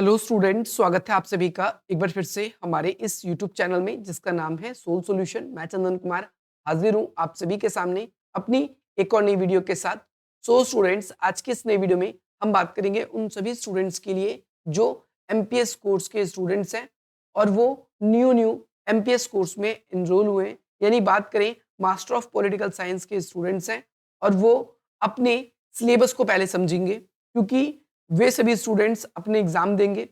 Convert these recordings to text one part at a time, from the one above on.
Hello students, स्वागत है आप सभी का एक बार फिर से हमारे इस यूट्यूब चैनल में जिसका नाम है सोल सॉल्यूशन। मैं चंदन कुमार हाजिर हूँ आप सभी के सामने अपनी एक और नई वीडियो के साथ। सो स्टूडेंट्स, आज के इस नई वीडियो में हम बात करेंगे उन सभी स्टूडेंट्स के लिए जो एमपीएस कोर्स के स्टूडेंट्स हैं और वो न्यू न्यू एमपीएस कोर्स में इनरोल हुए हैं, यानी बात करें मास्टर ऑफ पॉलिटिकल साइंस के स्टूडेंट्स हैं और वो अपने सिलेबस को पहले समझेंगे, क्योंकि वे सभी स्टूडेंट्स अपने एग्जाम देंगे,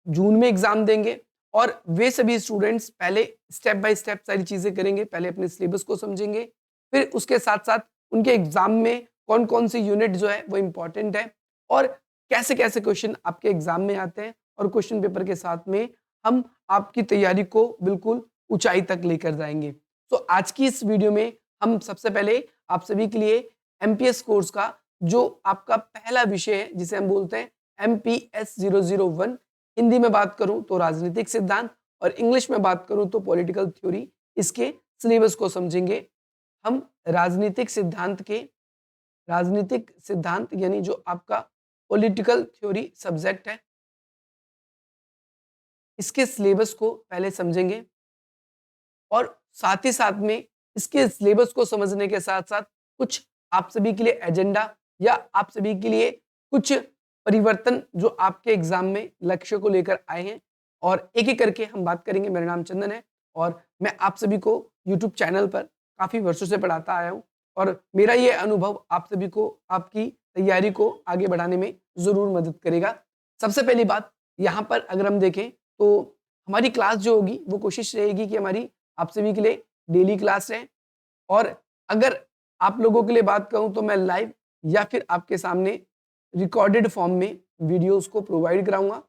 जून में एग्जाम देंगे और वे सभी स्टूडेंट्स पहले स्टेप बाय स्टेप सारी चीजें करेंगे। पहले अपने सिलेबस को समझेंगे, फिर उसके साथ साथ उनके एग्जाम में कौन कौन सी यूनिट जो है वो इम्पोर्टेंट है और कैसे कैसे क्वेश्चन आपके एग्जाम में आते हैं, और क्वेश्चन पेपर के साथ में हम आपकी तैयारी को बिल्कुल ऊंचाई तक लेकर जाएंगे। तो आज की इस वीडियो में हम सबसे पहले आप सभी के लिए एमपीएस कोर्स का जो आपका पहला विषय है जिसे हम बोलते हैं MPS 001, हिंदी में बात करूं तो राजनीतिक सिद्धांत और इंग्लिश में बात करूं तो पॉलिटिकल थ्योरी, इसके सिलेबस को समझेंगे। हम राजनीतिक सिद्धांत यानी जो आपका पॉलिटिकल थ्योरी सब्जेक्ट है, इसके सिलेबस को पहले समझेंगे और साथ ही साथ में इसके सिलेबस को समझने के साथ साथ कुछ आप सभी के लिए एजेंडा या आप सभी के लिए कुछ परिवर्तन जो आपके एग्जाम में लक्ष्य को लेकर आए हैं, और एक एक करके हम बात करेंगे। मेरा नाम चंदन है और मैं आप सभी को यूट्यूब चैनल पर काफी वर्षों से पढ़ाता आया हूं, और मेरा ये अनुभव आप सभी को आपकी तैयारी को आगे बढ़ाने में जरूर मदद करेगा। सबसे पहली बात, यहाँ पर अगर हम देखें तो हमारी क्लास जो होगी वो कोशिश रहेगी कि हमारी आप सभी के लिए डेली क्लास है, और अगर आप लोगों के लिए बात करूं तो मैं लाइव या फिर आपके सामने रिकॉर्डेड फॉर्म में वीडियोस को प्रोवाइड कराऊंगा,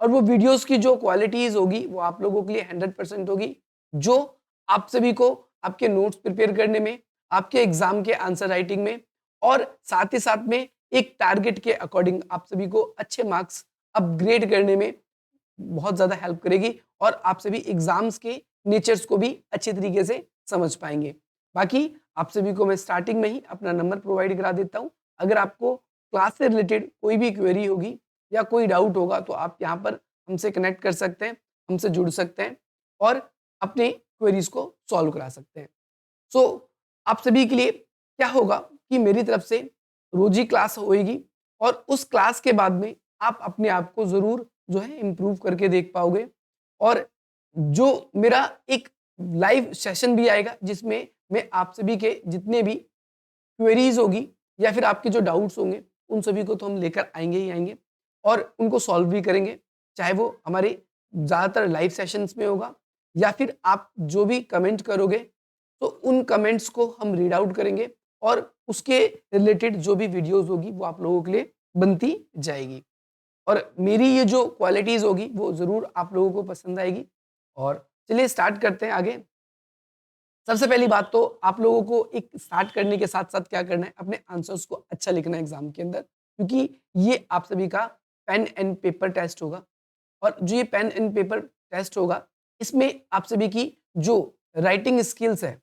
और वो वीडियोस की जो क्वालिटीज होगी वो आप लोगों के लिए 100% होगी, जो आप सभी को आपके नोट्स प्रिपेयर करने में, आपके एग्जाम के आंसर राइटिंग में और साथ ही साथ में एक टारगेट के अकॉर्डिंग आप सभी को अच्छे मार्क्स अपग्रेड करने में बहुत ज़्यादा हेल्प करेगी, और आप सभी एग्जाम्स के नेचर्स को भी अच्छे तरीके से समझ पाएंगे। बाकी आप सभी को मैं स्टार्टिंग में ही अपना नंबर प्रोवाइड करा देता हूँ। अगर आपको क्लास से रिलेटेड कोई भी क्वेरी होगी या कोई डाउट होगा तो आप यहाँ पर हमसे कनेक्ट कर सकते हैं, हमसे जुड़ सकते हैं और अपने क्वेरीज को सॉल्व करा सकते हैं। सो आप सभी के लिए क्या होगा कि मेरी तरफ से रोज ही क्लास होएगी, और उस क्लास के बाद में आप अपने आप को जरूर जो है इम्प्रूव करके देख पाओगे, और जो मेरा एक लाइव सेशन भी आएगा जिसमें मैं आप सभी के जितने भी क्वेरीज होगी या फिर आपके जो डाउट्स होंगे उन सभी को तो हम लेकर आएंगे ही आएंगे और उनको सॉल्व भी करेंगे, चाहे वो हमारे ज़्यादातर लाइव सेशंस में होगा या फिर आप जो भी कमेंट करोगे तो उन कमेंट्स को हम रीड आउट करेंगे और उसके रिलेटेड जो भी वीडियोस होगी वो आप लोगों के लिए बनती जाएगी, और मेरी ये जो क्वालिटीज़ होगी वो ज़रूर आप लोगों को पसंद आएगी। और चलिए स्टार्ट करते हैं आगे। सबसे पहली बात तो आप लोगों को एक स्टार्ट करने के साथ साथ क्या करना है, अपने आंसर्स को अच्छा लिखना है एग्जाम के अंदर, क्योंकि ये आप सभी का पेन एंड पेपर टेस्ट होगा, और जो ये पेन एंड पेपर टेस्ट होगा इसमें आप सभी की जो राइटिंग स्किल्स है,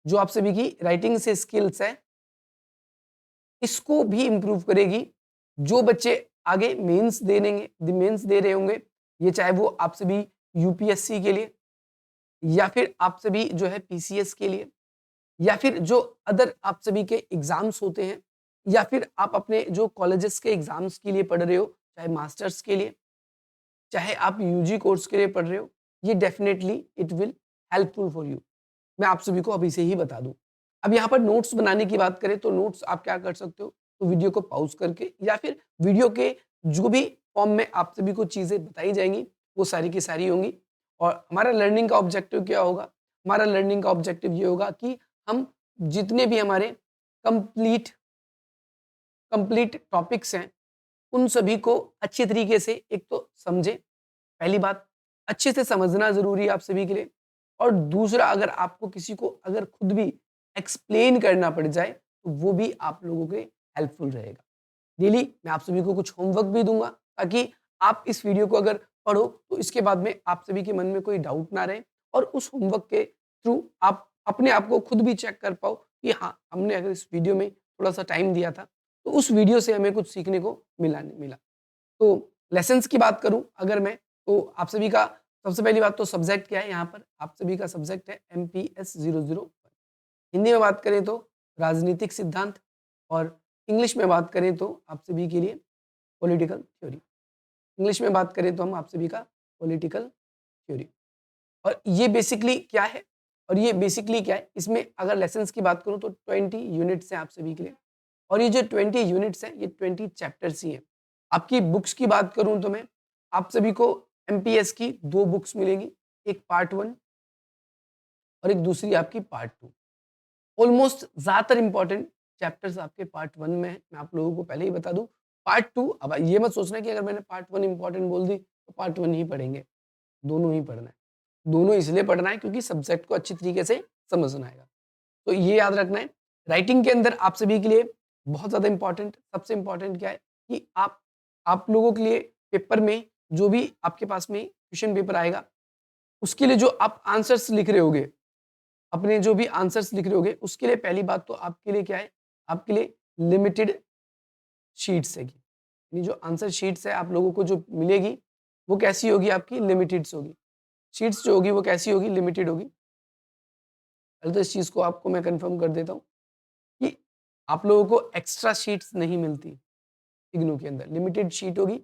जो आप सभी की राइटिंग से स्किल्स है, इसको भी इम्प्रूव करेगी। जो बच्चे आगे मेंस दे रहे होंगे, ये चाहे वो आप सभी यूपीएससी के लिए या फिर आप सभी जो है पीसीएस के लिए या फिर जो अदर आप सभी के एग्जाम्स होते हैं, या फिर आप अपने जो कॉलेजेस के एग्जाम्स के लिए पढ़ रहे हो, चाहे मास्टर्स के लिए, चाहे आप यूजी कोर्स के लिए पढ़ रहे हो, ये definitely it will helpful for you. मैं आप सभी को अभी से ही बता दूं। अब यहाँ पर नोट्स बनाने की बात करें तो नोट्स आप क्या कर सकते हो, तो वीडियो को पॉज करके या फिर वीडियो के जो भी फॉर्म में आप सभी को चीज़ें बताई जाएंगी वो सारी की सारी होंगी। और हमारा लर्निंग का ऑब्जेक्टिव क्या होगा, हमारा लर्निंग का ऑब्जेक्टिव ये होगा कि हम जितने भी हमारे कंप्लीट कंप्लीट टॉपिक्स हैं उन सभी को अच्छी तरीके से एक तो समझें। पहली बात, अच्छे से समझना जरूरी है आप सभी के लिए, और दूसरा अगर आपको किसी को अगर खुद भी एक्सप्लेन करना पड़ जाए तो वो भी आप लोगों के हेल्पफुल रहेगा। डेली मैं आप सभी को कुछ होमवर्क भी दूंगा ताकि आप इस वीडियो को अगर पढ़ो तो इसके बाद में आप सभी के मन में कोई डाउट ना रहे, और उस होमवर्क के थ्रू आप अपने आप को खुद भी चेक कर पाओ कि हाँ, हमने अगर इस वीडियो में थोड़ा सा टाइम दिया था तो उस वीडियो से हमें कुछ सीखने को मिला नहीं मिला। तो लेसन्स की बात करूं अगर मैं, तो आप सभी का सबसे पहली बात तो सब्जेक्ट क्या है, यहाँ पर आप सभी का सब्जेक्ट है MPS 001। हिंदी में बात करें तो राजनीतिक सिद्धांत, और इंग्लिश में बात करें तो आप सभी के लिए पॉलिटिकल थ्योरी। इंग्लिश में बात करें तो हम आप सभी का पॉलिटिकल थ्योरी। और ये बेसिकली क्या है, इसमें अगर लेसन्स की बात करूं तो 20 यूनिट्स हैं आप सभी के लिए, और ये जो 20 यूनिट्स हैं ये 20 चैप्टर्स ही हैं। आपकी बुक्स की बात करूं तो मैं आप सभी को MPS की 2 बुक्स मिलेंगी, एक पार्ट 1 और एक दूसरी आपकी पार्ट 2। ऑलमोस्ट ज़्यादातर इंपॉर्टेंट चैप्टर्स आपके पार्ट 1 में है, मैं आप लोगों को पहले ही बता दूं। पार्ट 2, अब ये मत सोचना कि अगर मैंने पार्ट 1 इंपॉर्टेंट बोल दी तो पार्ट 1 ही पढ़ेंगे, दोनों ही पढ़ना है। दोनों इसलिए पढ़ना है क्योंकि सब्जेक्ट को अच्छी तरीके से समझना आएगा। तो ये याद रखना है। राइटिंग के अंदर आप सभी के लिए बहुत ज़्यादा इंपॉर्टेंट, सबसे इंपॉर्टेंट क्या है कि आप लोगों के लिए पेपर में जो भी आपके पास में क्वेश्चन पेपर आएगा, उसके लिए जो आप आंसर्स लिख रहे होगे, अपने जो भी आंसर्स लिख रहे होगे, उसके लिए पहली बात तो आपके लिए क्या है, आपके लिए लिमिटेड शीट्स है। यानी जो आंसर शीट्स है आप लोगों को जो मिलेगी, वो कैसी होगी, आपकी लिमिटेड्स होगी। शीट्स जो होगी वो कैसी होगी, लिमिटेड होगी। पहले तो इस चीज़ को आपको मैं कंफर्म कर देता हूँ कि आप लोगों को एक्स्ट्रा शीट्स नहीं मिलती इग्नू के अंदर, लिमिटेड शीट होगी।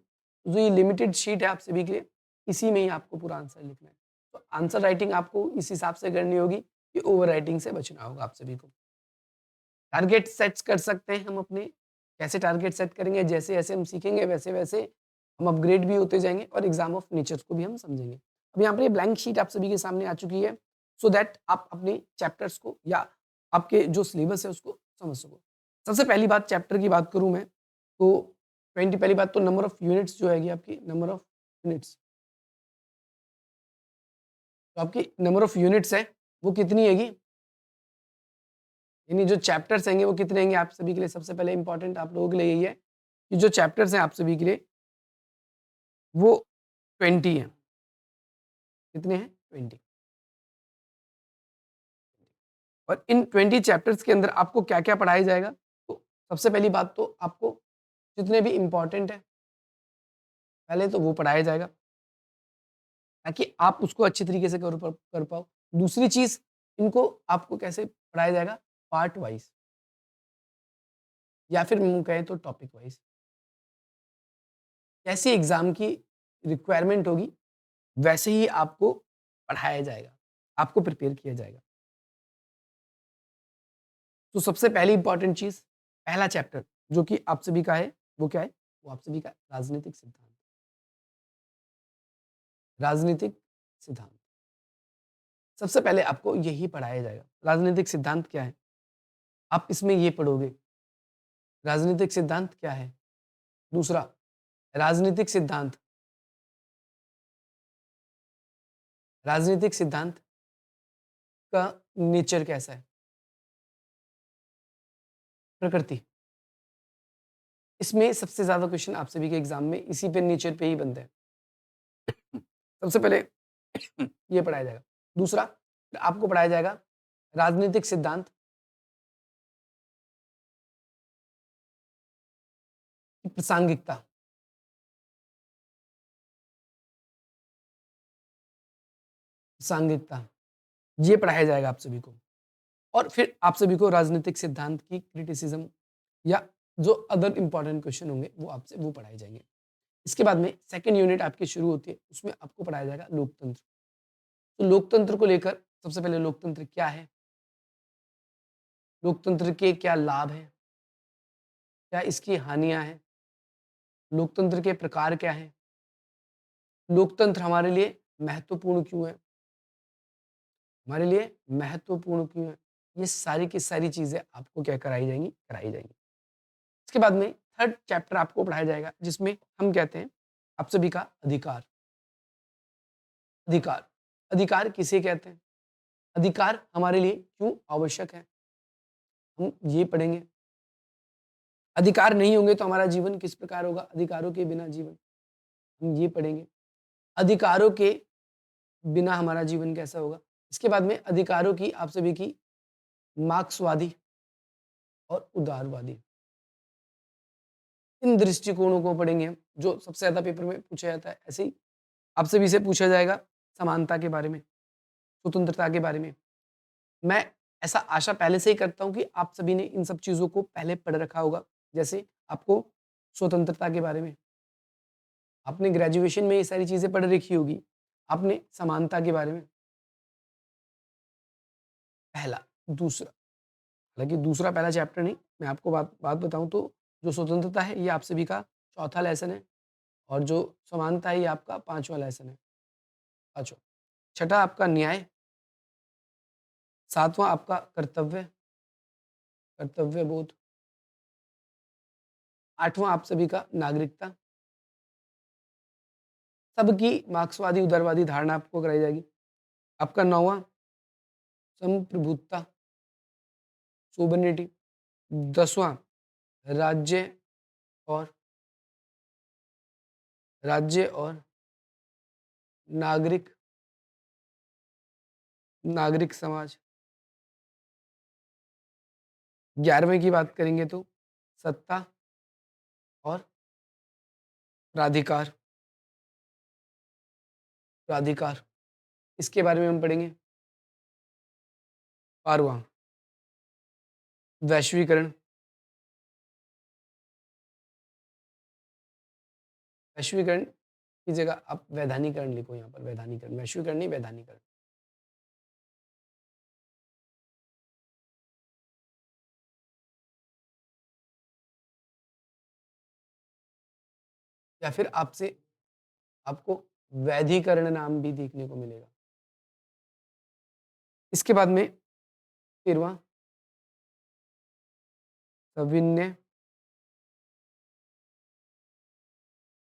जो ये लिमिटेड शीट है आप सभी के लिए, इसी में ही आपको पूरा आंसर लिखना है। तो आंसर राइटिंग आपको इस हिसाब से करनी होगी कि ओवर राइटिंग से बचना होगा आप सभी को। टारगेट सेट्स कर सकते हैं हम अपने, कैसे टारगेट सेट करेंगे, जैसे जैसे हम सीखेंगे वैसे वैसे हम अपग्रेड भी होते जाएंगे और एग्जाम ऑफ नेचर को भी हम समझेंगे। अब यहाँ पर ये ब्लैंक शीट आप सभी के सामने आ चुकी है, सो दैट आप अपने चैप्टर्स को या आपके जो सिलेबस है उसको समझ सको। सबसे पहली बात चैप्टर की बात करूँ मैं तो 20, पहली बात तो नंबर ऑफ यूनिट्स जो हैगी आपकी, नंबर ऑफ यूनिट्स, तो आपकी नंबर ऑफ यूनिट्स है वो कितनी हैगी, यानी जो चैप्टर्स हैंगे वो कितने हैंगे आप सभी के लिए। सबसे पहले इंपॉर्टेंट आप लोगों के लिए यही है कि जो चैप्टर्स हैं आप सभी के लिए वो 20 हैं। कितने हैं, 20। और इन 20 चैप्टर्स के अंदर आपको क्या क्या पढ़ाया जाएगा, तो सबसे पहली बात तो आपको जितने भी इंपॉर्टेंट है पहले तो वो पढ़ाया जाएगा, ताकि आप उसको अच्छी तरीके से कर पाओ। दूसरी चीज, इनको आपको कैसे पढ़ाया जाएगा, पार्ट वाइज, या फिर हम कहें तो टॉपिक वाइज। कैसी एग्जाम की रिक्वायरमेंट होगी वैसे ही आपको पढ़ाया जाएगा, आपको प्रिपेयर किया जाएगा। तो सबसे पहली इंपॉर्टेंट चीज, पहला चैप्टर जो कि आप सभी का है वो क्या है, वो आप सभी का राजनीतिक सिद्धांत। राजनीतिक सिद्धांत सबसे पहले आपको यही पढ़ाया जाएगा। राजनीतिक सिद्धांत क्या है, आप इसमें ये पढ़ोगे राजनीतिक सिद्धांत क्या है। दूसरा, राजनीतिक सिद्धांत, राजनीतिक सिद्धांत का नेचर कैसा है, प्रकृति। इसमें सबसे ज्यादा क्वेश्चन आप सभी के एग्जाम में इसी पे, नेचर पे ही बनते हैं। सबसे पहले ये पढ़ाया जाएगा। दूसरा, फिर आपको पढ़ाया जाएगा राजनीतिक सिद्धांत की प्रासंगिकता। प्रासंगिकता ये पढ़ाया जाएगा आप सभी को। और फिर आप सभी को राजनीतिक सिद्धांत की क्रिटिसिज्म या जो अदर इंपॉर्टेंट क्वेश्चन होंगे वो आपसे वो पढ़ाए जाएंगे। इसके बाद में सेकंड यूनिट आपकी शुरू होती है, उसमें आपको पढ़ाया जाएगा लोकतंत्र। तो लोकतंत्र को लेकर सबसे पहले लोकतंत्र क्या है, लोकतंत्र के क्या लाभ हैं, क्या इसकी हानियां हैं, लोकतंत्र के प्रकार क्या हैं, लोकतंत्र हमारे लिए महत्वपूर्ण क्यों है, हमारे लिए महत्वपूर्ण क्यों है, ये सारी की सारी चीजें आपको क्या कराई जाएंगी, कराई जाएंगी। इसके बाद में थर्ड चैप्टर आपको पढ़ाया जाएगा जिसमें हम कहते हैं आप सभी का अधिकार। अधिकार, अधिकार किसे कहते हैं, अधिकार हमारे लिए क्यों आवश्यक है, हम ये पढ़ेंगे। अधिकार नहीं होंगे तो हमारा जीवन किस प्रकार होगा, अधिकारों के बिना जीवन, हम ये पढ़ेंगे। अधिकारों के बिना हमारा जीवन कैसा होगा। इसके बाद में अधिकारों की आप सभी की मार्क्सवादी और उदारवादी, इन दृष्टिकोणों को पढ़ेंगे हम, जो सबसे ज़्यादा पेपर में पूछा जाता है। ऐसे ही आपसे भी इसे पूछा जाएगा समानता के बारे में, स्वतंत्रता के बारे में। मैं ऐसा आशा पहले से ही करता हूँ कि आप सभी ने इन सब चीज़ों को पहले पढ़ रखा होगा। जैसे आपको स्वतंत्रता के बारे में, आपने ग्रेजुएशन में ये सारी चीज़ें पढ़ रखी होगी। आपने समानता के बारे में, पहला, दूसरा, हालाँकि दूसरा पहला चैप्टर नहीं, मैं आपको बात बात बताऊँ तो जो स्वतंत्रता है ये आप सभी का चौथा लेसन है और जो समानता है ये आपका 5वां लेसन है, 5वां। छठा आपका न्याय, 7वां आपका कर्तव्य, कर्तव्यबोध, 8वां आप सभी का नागरिकता, सबकी मार्क्सवादी, उदारवादी धारणा आपको कराई जाएगी। आपका 9वां संप्रभुता, सोबर्निटी, 10वां राज्य और नागरिक नागरिक समाज। 11वें की बात करेंगे तो सत्ता और प्राधिकार, प्राधिकार, इसके बारे में हम पढ़ेंगे। 12वां वैश्वीकरण, वैश्वीकरण की जगह आप वैधानिकरण लिखो यहाँ पर, वैधानिकरण, वैश्वीकरण नहीं, वैधानिकरण। या फिर आपको वैधिकरण नाम भी देखने को मिलेगा। इसके बाद में 13वां सविनय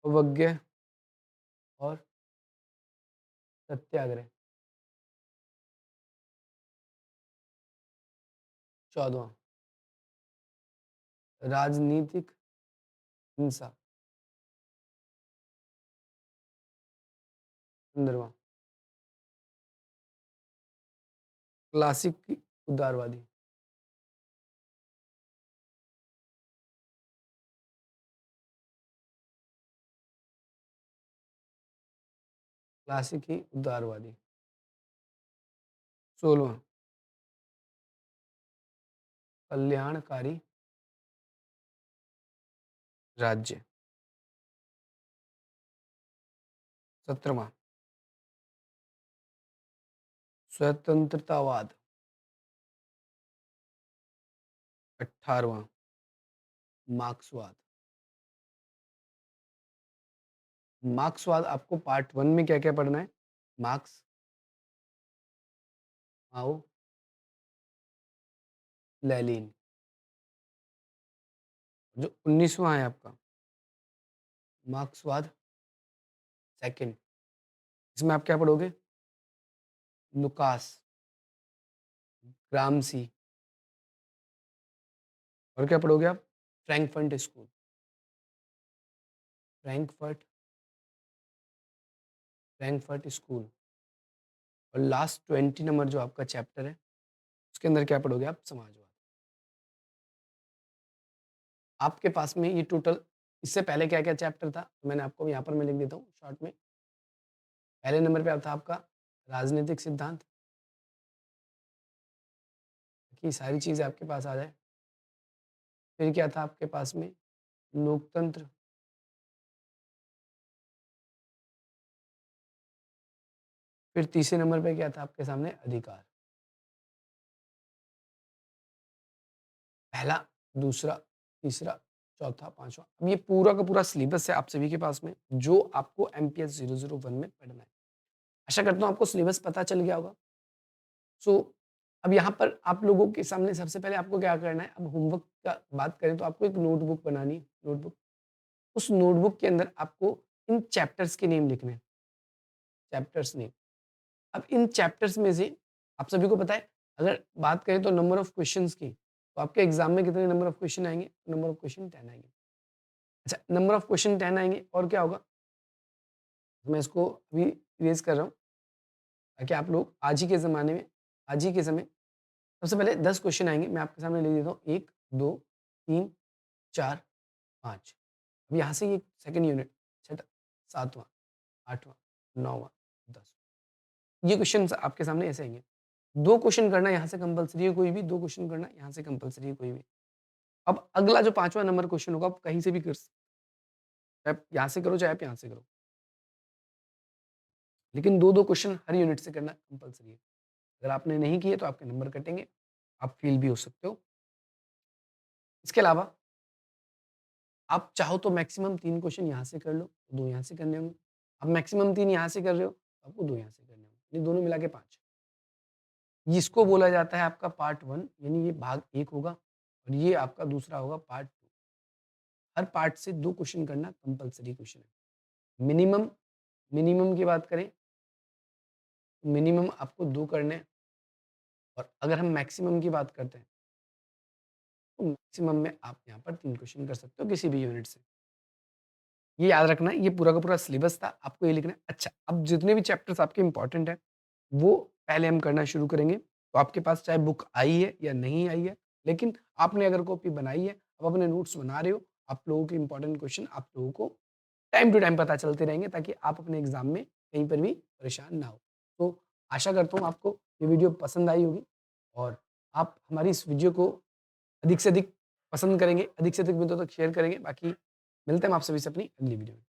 अवज्ञा और सत्याग्रह। 14वां राजनीतिक हिंसा। 15वां क्लासिक की उदारवादी। 16वां कल्याणकारी राज्य। 17वां स्वतंत्रतावाद। 18वां मार्क्सवाद। मार्क्सवाद आपको पार्ट 1 में क्या-क्या पढ़ना है? मार्क्स, माओ, लेनिन। जो 19वां है आपका मार्क्सवाद सेकंड, इसमें आप क्या पढ़ोगे? लुकास, ग्रामसी और क्या पढ़ोगे आप? Frankfurt school, Frankfurt Frankfurt school. और लास्ट 20 नंबर जो आपका चैप्टर है, उसके अंदर क्या पढ़ोगे आप? समाजवाद। आपके पास में ये टोटल, इससे पहले क्या-क्या चैप्टर था? मैंने आपको यहाँ पर मैं लिख देता हूँ शॉर्ट में। पहले नंबर पे आता आपका राजनीतिक सिद्धांत, कि सारी चीज़ें आपके पास आ जाए। फिर क्या था आपके पास में? लोकतंत्र। फिर तीसरे नंबर पे क्या था आपके सामने? अधिकार। पहला, दूसरा, तीसरा, चौथा, पाँचवाँ। अब ये पूरा का पूरा सिलेबस है आप सभी के पास में, जो आपको एमपीएस 001 में पढ़ना है। आशा करता हूँ आपको सिलेबस पता चल गया होगा। सो अब यहाँ पर आप लोगों के सामने सबसे पहले आपको क्या करना है? अब होमवर्क का बात करें तो आपको एक नोटबुक बनानी है, नोटबुक। उस नोटबुक के अंदर आपको इन चैप्टर्स के नेम लिखने हैं, चैप्टर्स नेम। अब इन चैप्टर्स में से आप सभी को पता है, अगर बात करें तो नंबर ऑफ क्वेश्चंस की, तो आपके एग्जाम में कितने नंबर ऑफ क्वेश्चन आएँगे? नंबर ऑफ क्वेश्चन 10 आएँगे। अच्छा, नंबर ऑफ क्वेश्चन 10 आएँगे और क्या होगा? मैं इसको अभी इरेज़ कर रहा हूँ, ताकि आप लोग आज ही के ज़माने में, आज ही के समय, सबसे पहले 10 क्वेश्चन आएँगे, मैं आपके सामने लिख देता हूँ 1, 2, 3, 4, 5। अब यहाँ से ये सेकंड यूनिट, छठा, सातवां, आठवां, नौवां, 10वां, ये क्वेश्चंस आपके सामने ऐसे आएंगे। 2 क्वेश्चन करना यहाँ से कंपल्सरी है कोई भी, 2 क्वेश्चन करना यहाँ से कंपल्सरी है कोई भी। अब अगला जो 5वां नंबर क्वेश्चन होगा, आप कहीं से भी कर सकते, चाहे आप यहाँ से करो, चाहे आप यहाँ से करो। लेकिन 2-2 क्वेश्चन हर यूनिट से करना कंपल्सरी है। अगर आपने नहीं किए तो आपके नंबर कटेंगे, आप फेल भी हो सकते हो। इसके अलावा आप चाहो तो मैक्सिमम 3 क्वेश्चन यहाँ से कर लो, 2 यहाँ से करने होंगे। आप मैक्सिमम 3 यहाँ से कर रहे हो, तो आपको 2 यहाँ से करने होंगे। ये दोनों मिला के 5। इसको बोला जाता है आपका पार्ट 1, यानी ये भाग 1 होगा और ये आपका दूसरा होगा पार्ट 2। हर पार्ट से 2 क्वेश्चन करना कंपल्सरी क्वेश्चन है। मिनिमम मिनिमम की बात करें, मिनिमम आपको 2 करने हैं और अगर हम मैक्सिमम की बात करते हैं, तो मैक्सिमम में आप यहाँ पर 3 क्वेश्चन कर सकते हो किसी भी यूनिट से। ये याद रखना है, ये पूरा का पूरा सिलेबस था, आपको ये लिखना है। अच्छा, अब जितने भी चैप्टर्स आपके इम्पोर्टेंट हैं, वो पहले हम करना शुरू करेंगे। तो आपके पास चाहे बुक आई है या नहीं आई है, लेकिन आपने अगर कॉपी बनाई है, आप अपने नोट्स बना रहे हो, आप लोगों के इम्पोर्टेंट क्वेश्चन आप लोगों को टाइम टू टाइम पता चलते रहेंगे, ताकि आप अपने एग्ज़ाम में कहीं पर भी परेशान ना हो। तो आशा करता हूँ आपको ये वीडियो पसंद आई होगी और आप हमारी इस वीडियो को अधिक से अधिक पसंद करेंगे, अधिक से अधिक मित्रों तक शेयर करेंगे। बाकी मिलते हैं हम आप सभी से अपनी अगली वीडियो में।